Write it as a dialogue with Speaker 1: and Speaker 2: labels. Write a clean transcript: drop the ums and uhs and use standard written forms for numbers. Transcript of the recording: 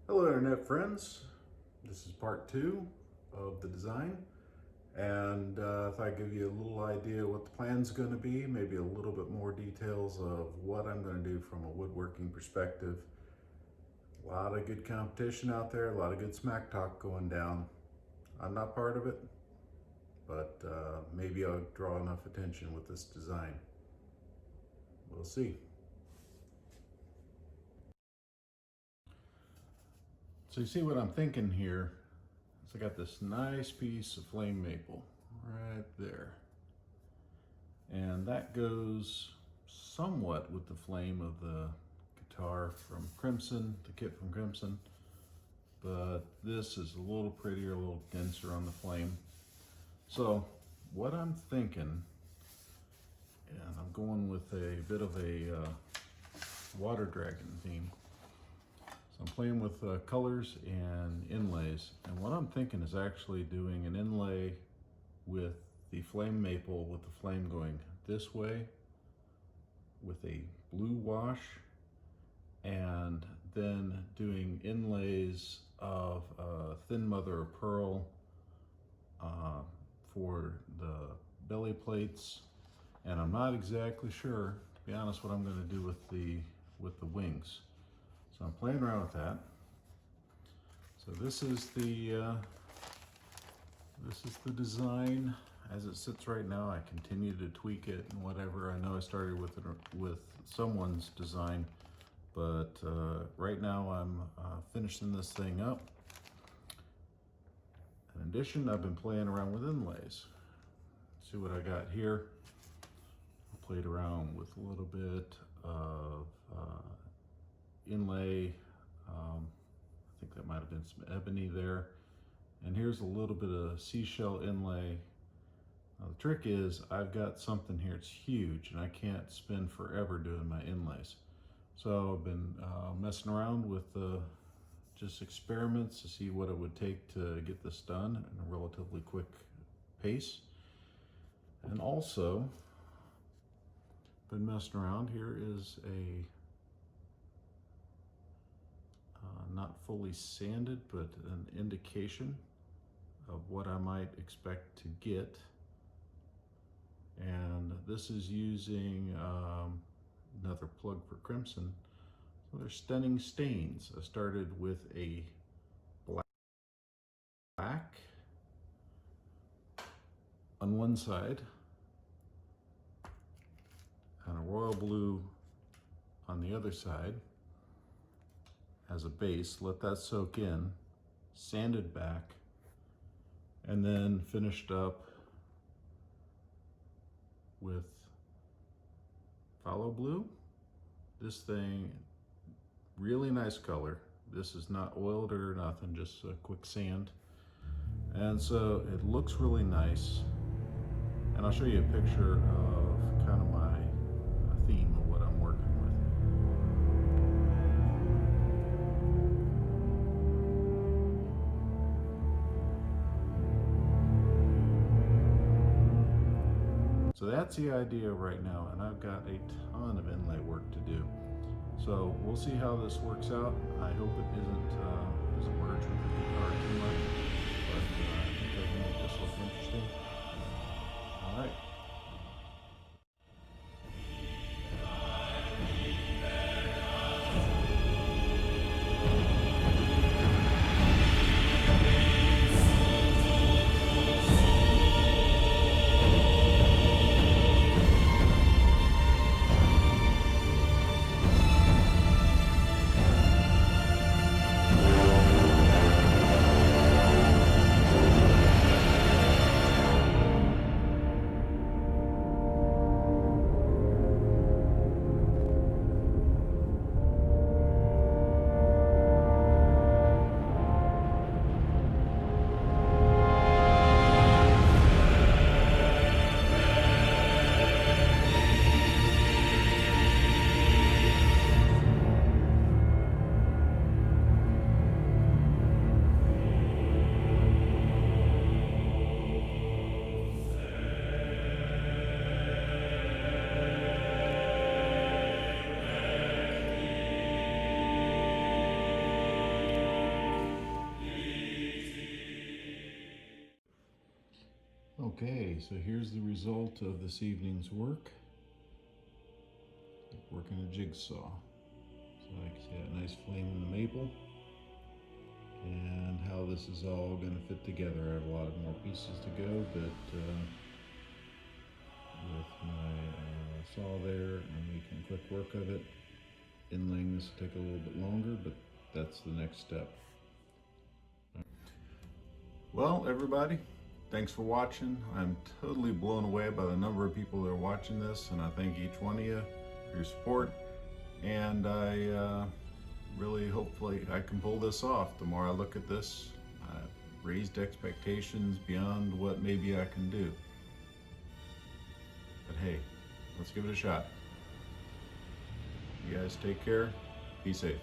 Speaker 1: Hello Internet friends, this is part 2 of the design, and I thought I'd give you a little idea what the plan's going to be, maybe a little bit more details of what I'm going to do from a woodworking perspective. A lot of good competition out there, a lot of good smack talk going down. I'm not part of it, but maybe I'll draw enough attention with this design. We'll see. So you see what I'm thinking here is I got this nice piece of flame maple right there. And that goes somewhat with the flame of the guitar from Crimson, the kit from Crimson. But this is a little prettier, a little denser on the flame. So what I'm thinking, and I'm going with a bit of a water dragon theme. So I'm playing with colors and inlays, and what I'm thinking is actually doing an inlay with the flame maple, with the flame going this way with a blue wash, and then doing inlays of thin mother of pearl for the belly plates, and I'm not exactly sure, to be honest, what I'm going to do with the wings. So I'm playing around with that. So this is the design as it sits right now. I continue to tweak it and whatever. I know I started with someone's design, but right now I'm finishing this thing up. In addition, I've been playing around with inlays. See what I got here. I played around with a little bit of inlay. I think that might have been some ebony there. And here's a little bit of seashell inlay. Now the trick is I've got something here, it's huge, and I can't spend forever doing my inlays. So I've been messing around with just experiments to see what it would take to get this done in a relatively quick pace. And also been messing around. Here is a not fully sanded, but an indication of what I might expect to get. And this is using another plug for Crimson. So they're Stunning Stains. I started with a black on one side and a royal blue on the other side as a base, let that soak in, sanded back, and then finished up with phthalo blue. This thing, really nice color. This is not oiled or nothing, just a quick sand. And so it looks really nice. And I'll show you a picture of kind of my theme of what I'm working with. So that's the idea right now, and I've got a ton of inlay work to do. So we'll see how this works out. I hope it doesn't merge with the guitar too much, but I think I can make this look interesting. All right. Okay, so here's the result of this evening's work. Like working a jigsaw. So I can see that nice flame in the maple. And how this is all going to fit together. I have a lot more pieces to go, but with my saw there and making quick work of it, inlaying this will take a little bit longer, but that's the next step. Well, everybody, thanks for watching. I'm totally blown away by the number of people that are watching this, and I thank each one of you for your support. And I really, hopefully, I can pull this off. The more I look at this, I've raised expectations beyond what maybe I can do. But hey, let's give it a shot. You guys take care. Be safe.